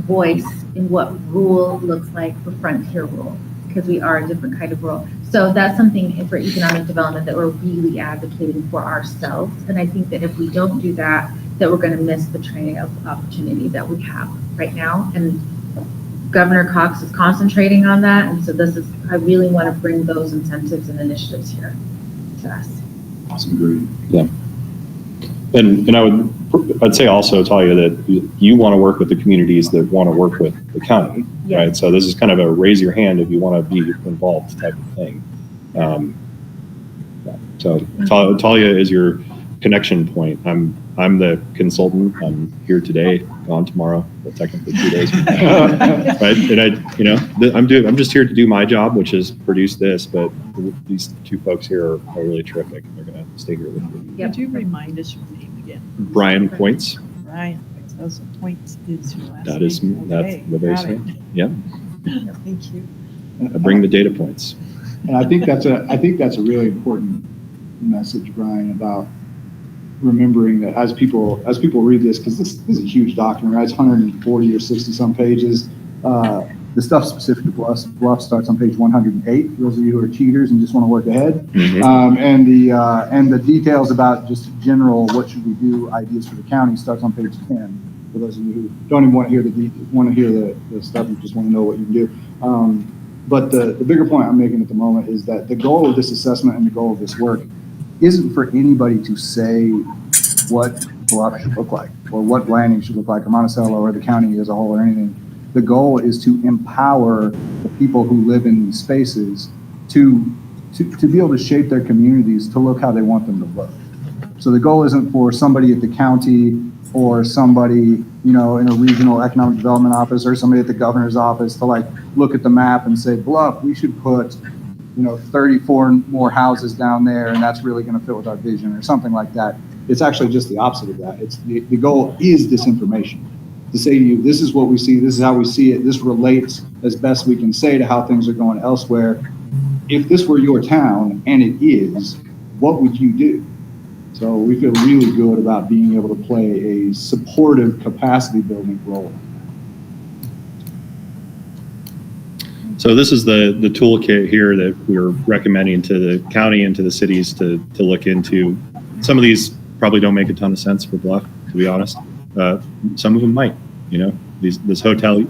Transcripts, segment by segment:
voice in what rural looks like for frontier rural, because we are a different kind of rural. So that's something for economic development that we're really advocating for ourselves. And I think that if we don't do that, that we're going to miss the training of opportunity that we have right now. And Governor Cox is concentrating on that. And so I really want to bring those incentives and initiatives here to us. Awesome, great. Yeah. And I'd say also, Talia, that you want to work with the communities that want to work with the county, yes. Right? So this is kind of a raise your hand if you want to be involved type of thing. So Talia is your connection point. I'm the consultant. I'm here today, gone tomorrow, but technically 2 days. Right? And I'm just here to do my job, which is produce this. But these two folks here are really terrific. They're going to stay here with you. Could you remind us your name again? Brian Points. Brian Points. Those Points is your last that is name. That's the very same. Yeah. Thank you. I bring the data points. And I think that's a really important message, Brian, about remembering that as people read this, because this is a huge document, right? It's 140 or 60 some pages. The stuff specific to Bluff starts on page 108 for those of you who are cheaters and just want to work ahead. Mm-hmm. And the details about just general what should we do ideas for the county starts on page 10 for those of you who don't even want to hear the stuff, you just want to know what you can do. But the bigger point I'm making at the moment is that the goal of this assessment and the goal of this work isn't for anybody to say what Bluff should look like or what Blanding should look like or Monticello or the county as a whole or anything. The goal is to empower the people who live in these spaces to be able to shape their communities to look how they want them to look. So the goal isn't for somebody at the county or somebody, in a regional economic development office or somebody at the governor's office to look at the map and say, Bluff, we should put 34 more houses down there, and that's really going to fit with our vision or something like that. It's actually just the opposite of that. It's the goal is this information to say to you, this is what we see, this is how we see it, this relates as best we can say to how things are going elsewhere. If this were your town, and it is, what would you do? So we feel really good about being able to play a supportive capacity building role. So this is the toolkit here that we're recommending to the county and to the cities to look into. Some of these probably don't make a ton of sense for Bluff, to be honest. Some of them might, this hotel,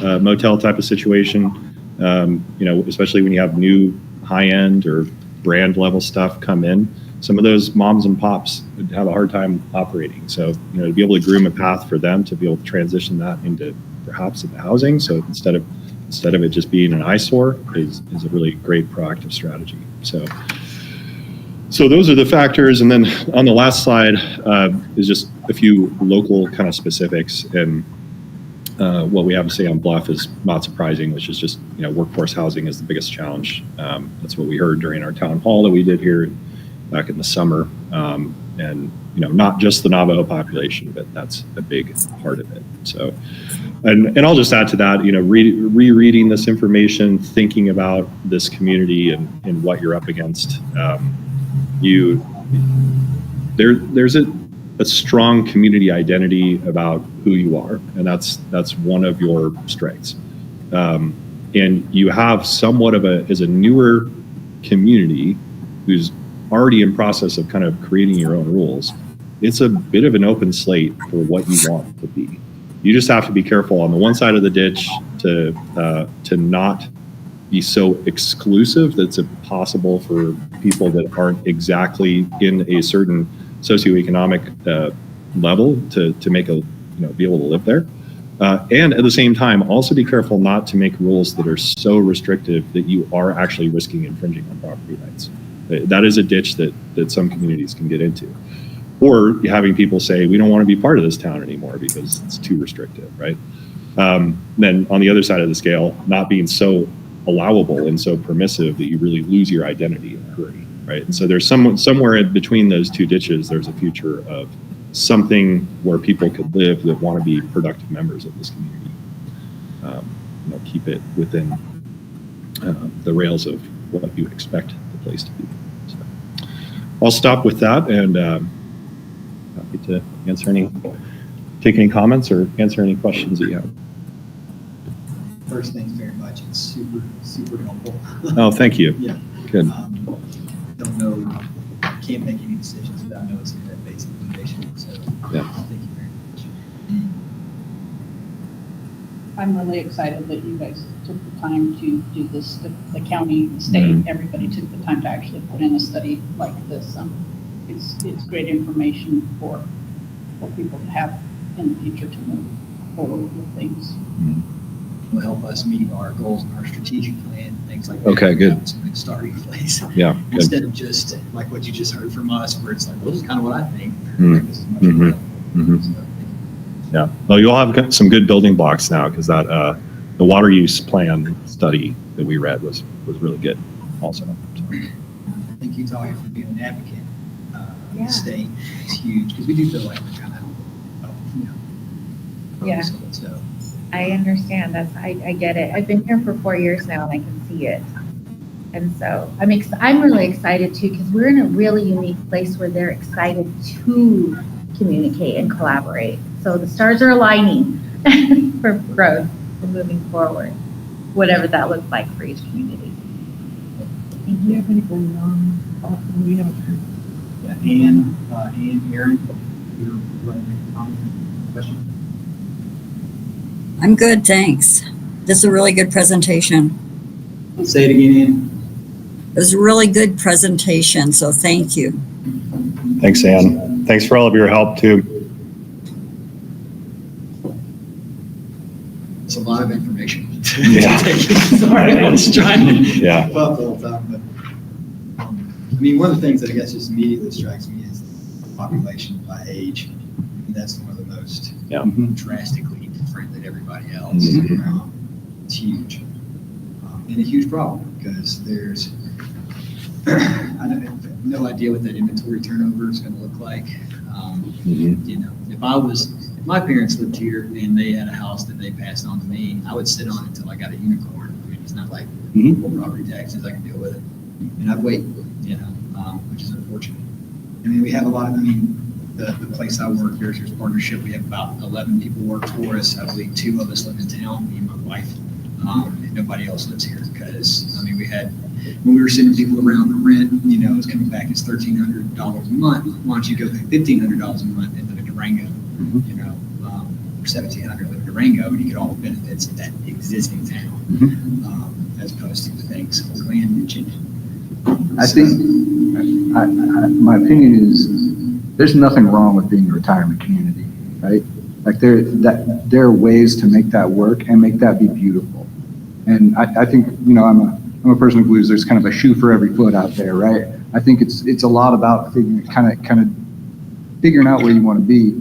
motel type of situation, especially when you have new high-end or brand level stuff come in. Some of those moms and pops would have a hard time operating. So, to be able to groom a path for them to be able to transition that into perhaps into housing. So instead of it just being an eyesore is a really great proactive strategy. So those are the factors. And then on the last slide is just a few local kind of specifics. And what we have to say on Bluff is not surprising, which is just, workforce housing is the biggest challenge. That's what we heard during our town hall that we did here back in the summer. And, not just the Navajo population, but that's a big part of it. So, and I'll just add to that, rereading this information, thinking about this community and what you're up against. There's a strong community identity about who you are, and that's one of your strengths. And you have somewhat of as a newer community who's already in process of kind of creating your own rules. It's a bit of an open slate for what you want it to be. You just have to be careful on the one side of the ditch to not be so exclusive that it's impossible for people that aren't exactly in a certain socioeconomic level to make be able to live there. And at the same time, also be careful not to make rules that are so restrictive that you are actually risking infringing on property rights. That is a ditch that some communities can get into. Or having people say, we don't want to be part of this town anymore because it's too restrictive, right? Then on the other side of the scale, not being so allowable and so permissive that you really lose your identity in a hurry, right? And so there's somewhere in between those two ditches, there's a future of something where people could live that want to be productive members of this community. Keep it within the rails of what you expect the place to be. So I'll stop with that and happy to answer any take any comments or answer any questions that you have. First, thanks very much. It's super, super helpful. Oh, thank you. Yeah. Good. Don't know, can't make any decisions without knowing some of that basic information. So, Yeah. thank you very much. I'm really excited that you guys took the time to do this, the county, the state, everybody took the time to actually put in a study like this. It's great information for people to have in the future to move forward with things. Will help us meet our goals and our strategic plan, things like that. Okay, good. It's a good starting place. Yeah. Good. Instead of just like what you just heard from us, where it's like, well, this is kind of what I think. Mm. This is much Mhm. more. Mhm. So, thank you. Yeah. Well, you'll have some good building blocks now because that the water use plan study that we read was really good also. So, Thank you, Talia, for being an advocate. Yeah. The state is huge because we do feel like we're kind of, Yeah. So, I understand. I get it. I've been here for 4 years now and I can see it. And so I'm really excited too, because we're in a really unique place where they're excited to communicate and collaborate. So the stars are aligning for growth and moving forward, whatever that looks like for each community. Thank Do you you. have anything we haven't heard? Ann, Erin, you're running a comment, question? I'm good, thanks. This is a really good presentation. Say it again, Ann. It was a really good presentation, so thank you. thanks, Ann. Thanks for all of your help too. It's a lot of information. Yeah. Sorry, I was trying to Yeah. keep up the whole time, but I mean, one of the things that I guess just immediately strikes me is the population by age. And that's one of the most Yeah. drastically different than everybody else. Mhm. It's huge, and a huge problem because there's I have no idea what that inventory turnover is going to look like. Mhm. You know, if my parents lived here and they had a house that they passed on to me, I would sit on it until I got a unicorn. I mean, it's not like Mhm. property taxes, I can deal with it. And I'd wait, which is unfortunate. I mean, we have a lot of, the place I work, there's partnership. We have about 11 people work for us. I believe 2 of us live in town, me and my wife. And nobody else lives here because, we had, when we were sending people around, the rent, it was coming back as $1,300 a month. Why don't you go pay $1,500 a month and live in Durango, or $1,700 live in Durango, and you get all the benefits of that existing town, as opposed to the things Luanne mentioned. I think, my opinion is, there's nothing wrong with being a retirement community, right? Like there are ways to make that work and make that be beautiful. And I think, I'm a person who believes there's kind of a shoe for every foot out there, right? I think it's a lot about kind of figuring out where you want to be,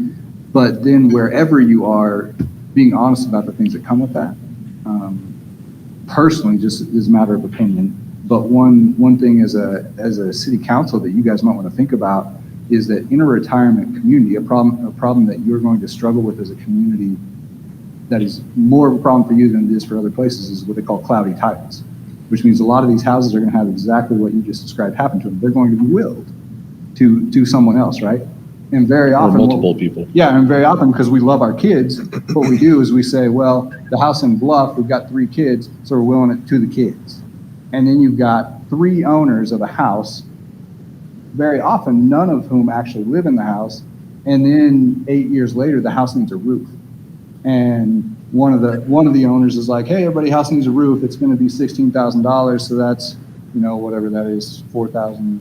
but then wherever you are, being honest about the things that come with that. Personally, just is a matter of opinion. But one thing as a city council that you guys might want to think about is that in a retirement community, a problem that you're going to struggle with as a community that is more of a problem for you than it is for other places is what they call cloudy titles, which means a lot of these houses are going to have exactly what you just described happen to them. They're going to be willed to someone else, right? And very Or often, multiple people. yeah, and very often because we love our kids, what we do is we say, well, the house in Bluff, we've got 3 kids, so we're willing it to the kids. And then you've got 3 owners of a house, very often none of whom actually live in the house. And then 8 years later, the house needs a roof. And one of the owners is like, hey, everybody, house needs a roof. It's going to be $16,000. So that's, whatever that is, $5,000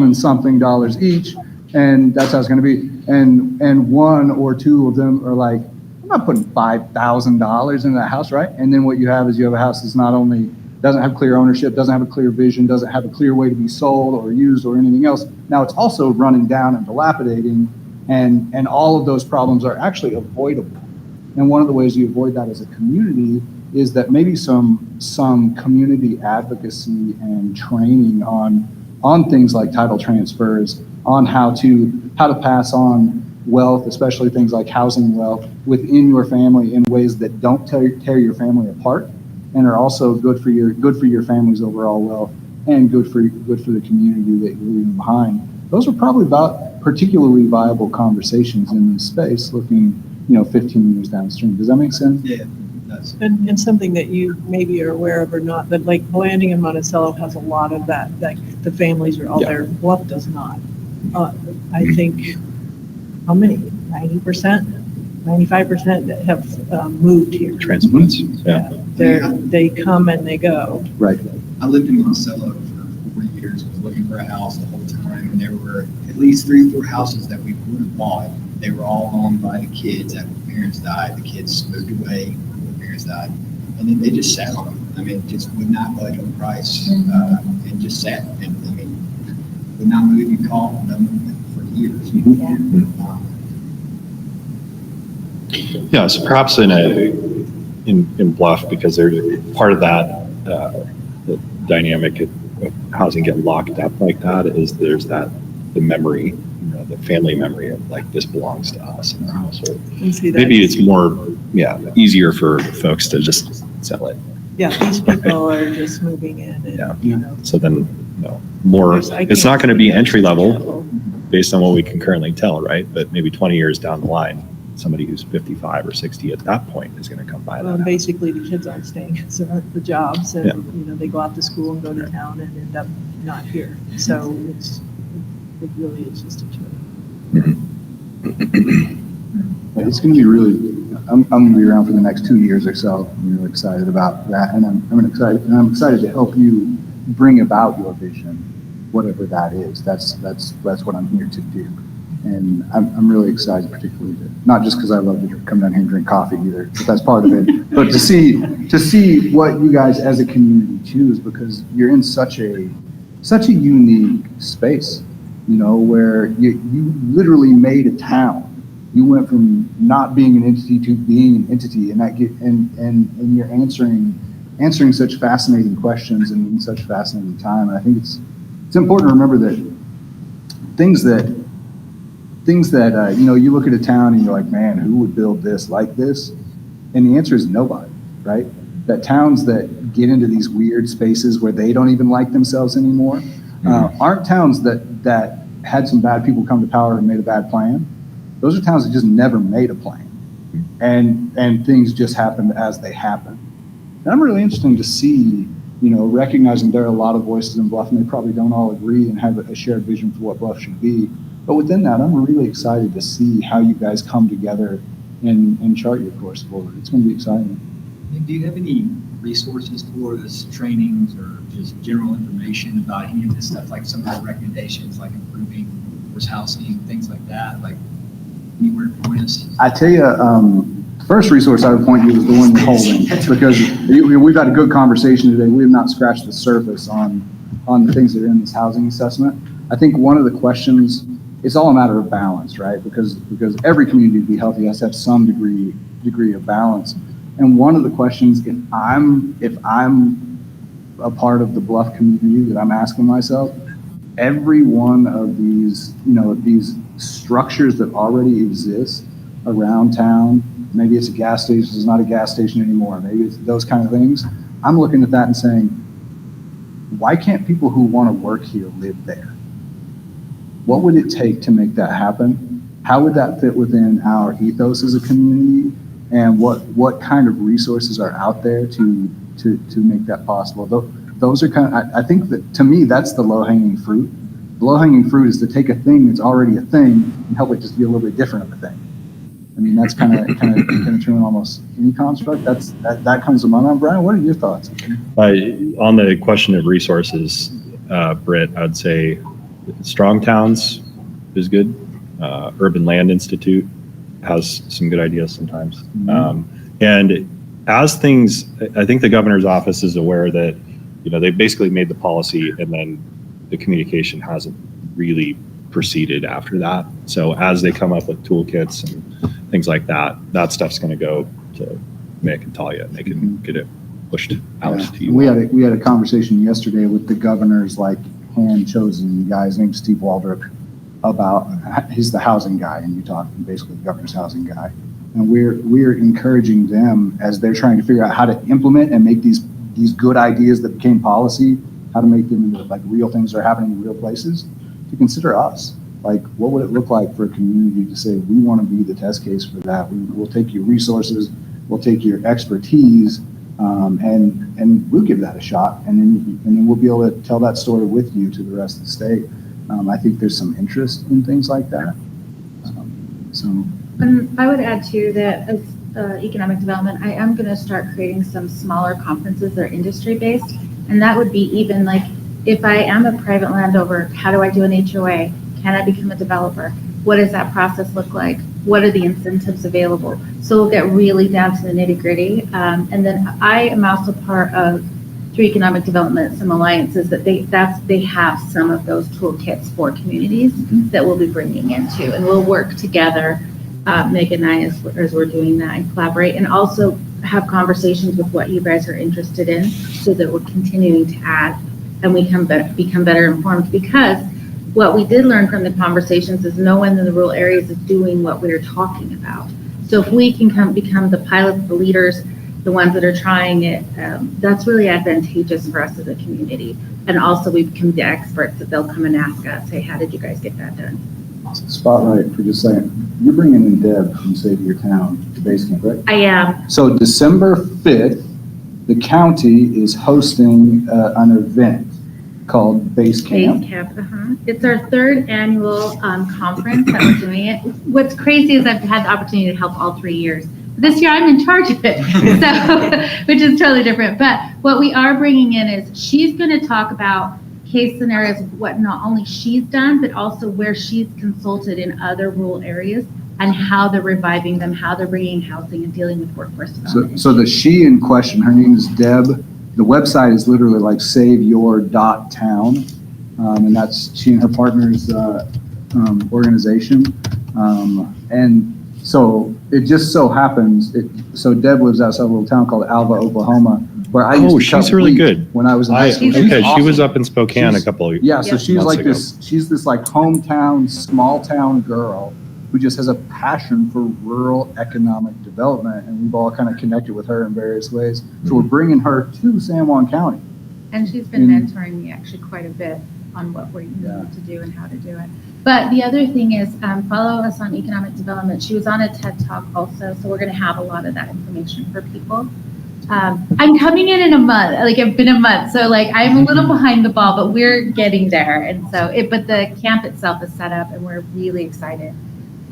and something dollars each. And that's how it's going to be. And 1 or 2 of them are like, I'm not putting $5,000 into that house, right? And then what you have is you have a house that's not only doesn't have clear ownership, doesn't have a clear vision, doesn't have a clear way to be sold or used or anything else. Now it's also running down and dilapidating, and all of those problems are actually avoidable. And one of the ways you avoid that as a community is that maybe some community advocacy and training on things like title transfers, on how to pass on wealth, especially things like housing wealth within your family in ways that don't tear your family apart and are also good for your family's overall wealth and good for the community that you're leaving behind. Those are probably about particularly viable conversations in this space looking, 15 years downstream. Does that make sense? Yeah, that's, And something that you maybe are aware of or not, but like Blanding and Monticello has a lot of that, like the families are all Yeah. there. Bluff does not. I think, how many? 90%, 95% that have moved here. Transplants, yeah. They come and they go. Right. I lived in Monticello for 4 years, was looking for a house the whole time, and there were at least 3 or 4 houses that we would have bought. They were all owned by the kids after the parents died. The kids moved away when the parents died, and then they just sat on them. I mean, just would not budge on price, and just sat. And I mean, would not move. You call no movement for years. Yeah, so perhaps in Bluff, because they're part of that the dynamic of housing getting locked up like that is there's the memory, the family memory of like this belongs to us in our household. And see, Maybe it's more, easier for folks to just sell it. Yeah, these people are just moving in and, So then, more, it's not going to be entry level based on what we can currently tell, right? But maybe 20 years down the line, somebody who's 55 or 60 at that point is going to come by Well, that. basically the kids aren't staying, so the jobs and, they go off to school and go to town and end up not here. So it really is just a choice. It's going to be really, I'm going to be around for the next 2 years or so. I'm really excited about that. And I'm excited to help you bring about your vision, whatever that is. That's what I'm here to do. And I'm really excited, particularly not just because I love to come down here and drink coffee either, but that's part of it. But to see what you guys as a community choose, because you're in such a unique space, where you literally made a town. You went from not being an entity to being an entity, and you're answering such fascinating questions in such fascinating time. And I think it's important to remember that things that you look at a town and you're like, man, who would build this like this? And the answer is nobody, right? That towns that get into these weird spaces where they don't even like themselves anymore aren't towns that had some bad people come to power and made a bad plan. Those are towns that just never made a plan, and things just happened as they happened. And I'm really interested to see, recognizing there are a lot of voices in Bluff, and they probably don't all agree and have a shared vision for what Bluff should be. But within that, I'm really excited to see how you guys come together and chart your course forward. It's going to be exciting. Do you have any resources for us, trainings or just general information about any of this stuff, like some of the recommendations, like improving workforce housing, things like that, like anywhere to point us? I tell you, the first resource I would point you is the one you're holding, because we've had a good conversation today. We have not scratched the surface on the things that are in this housing assessment. I think one of the questions, it's all a matter of balance, right? Because every community to be healthy has to have some degree of balance. And one of the questions, if I'm a part of the Bluff community, that I'm asking myself, every one of these, these structures that already exist around town, maybe it's a gas station, it's not a gas station anymore, maybe it's those kind of things. I'm looking at that and saying, why can't people who want to work here live there? What would it take to make that happen? How would that fit within our ethos as a community? And what kind of resources are out there to make that possible? Those are I think that, to me, that's the low-hanging fruit. The low-hanging fruit is to take a thing that's already a thing and help it just be a little bit different of a thing. I mean, that's kind of true in almost any construct. That comes to my mind. Brian, what are your thoughts? On the question of resources, Britt, I'd say Strong Towns is good. Urban Land Institute has some good ideas sometimes. And as things, I think the governor's office is aware that, they basically made the policy and then the communication hasn't really proceeded after that. So as they come up with toolkits and things like that, that stuff's going to go to Mick and Talia, and they can get it pushed out to you. We had a conversation yesterday with the governor's hand-chosen guy. His name's Steve Waldrop. He's the housing guy in Utah, basically the governor's housing guy. And we're encouraging them as they're trying to figure out how to implement and make these good ideas that became policy, how to make them into real things that are happening in real places, to consider us. like, what would it look like for a community to say, we want to be the test case for that? We'll take your resources, we'll take your expertise, and we'll give that a shot. And then we'll be able to tell that story with you to the rest of the state. I think there's some interest in things like that. And I would add too that as economic development, I am going to start creating some smaller conferences that are industry based. And that would be even like, if I am a private landowner, how do I do an HOA? Can I become a developer? What does that process look like? What are the incentives available? So we'll get really down to the nitty gritty. And then I am also part of, through economic development, some alliances that they have some of those toolkits for communities that we'll be bringing into, and we'll work together, Meg and I, as we're doing that, and collaborate, and also have conversations with what you guys are interested in, so that we're continuing to add and we can become better informed. Because what we did learn from the conversations is no one in the rural areas is doing what we're talking about. So if we can become the pilots, the leaders, the ones that are trying it, that's really advantageous for us as a community. And also we become the experts that they'll come and ask us, hey, how did you guys get that done? Spotlight for just a second. You're bringing in Deb from Save Your Town to base camp, right? I am. So December 5th, the county is hosting an event called Base Camp. Base Camp, It's our third annual conference that we're doing it. What's crazy is I've had the opportunity to help all 3 years. This year I'm in charge of it, so, which is totally different. But what we are bringing in is she's going to talk about case scenarios of what not only she's done, but also where she's consulted in other rural areas and how they're reviving them, how they're bringing housing and dealing with workforce development. So the she in question, her name is Deb. The website is literally like saveyour.town. And that's she and her partner's organization. And so it just so happens, so Deb lives outside a little town called Alva, Oklahoma, where I used to she's cut really wheat good. when I was in high school. Okay, She's she was awesome. up in Spokane a couple of Yeah, so she's months like ago. she's this like hometown, small town girl who just has a passion for rural economic development, and we've all kind of connected with her in various ways. So we're bringing her to San Juan County. And she's been mentoring me actually quite a bit on what we need to do and how to do it. But the other thing is follow us on economic development. She was on a TED Talk also, so we're going to have a lot of that information for people. I'm coming in a month, like I've been a month, so like I'm a little behind the ball, but we're getting there. And so, but the camp itself is set up, and we're really excited.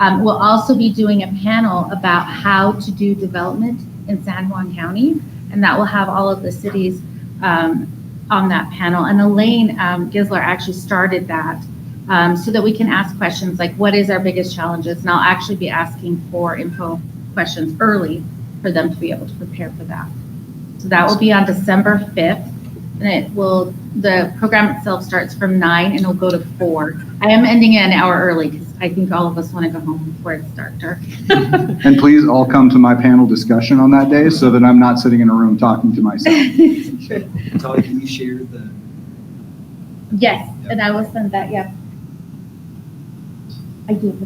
We'll also be doing a panel about how to do development in San Juan County, and that will have all of the cities on that panel. And Elaine Gisler actually started that so that we can ask questions like, what is our biggest challenges? And I'll actually be asking for info questions early for them to be able to prepare for that. So that will be on December 5th. And the program itself starts from 9 and it'll go to 4. I am ending it an hour early because I think all of us want to go home before it's dark. And please all come to my panel discussion on that day so that I'm not sitting in a room talking to myself. Tali, can you share the? Yes, and I will send that, I do.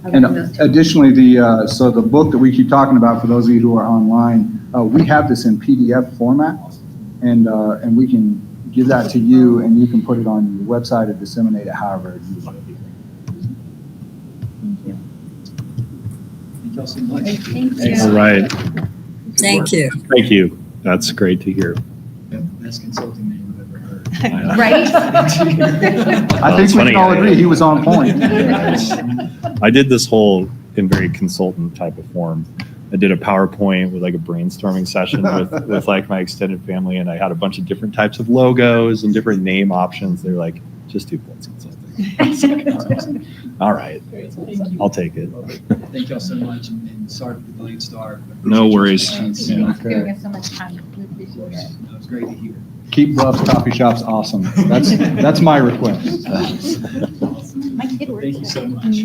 And additionally, so the book that we keep talking about, for those of you who are online, we have this in PDF format, and we can give that to you, and you can put it on your website or disseminate it however you like. Thank you. Thank y'all so much. Thank you. All right. Thank you. Thank you. That's great to hear. Best consulting name I've ever heard. Right? I think we funny. can all agree he was on point. I did this whole in very consultant type of form. I did a PowerPoint with like a brainstorming session with like my extended family, and I had a bunch of different types of logos and different name options. They're like, just do Blitz Consulting. All right, I'll take it. Thank y'all so much, and sorry for the delayed start. No worries. Thanks for giving us so much time. We appreciate it. It was great to hear. Keep Bluff's coffee shops awesome. That's my request. My kid works Thank you so much.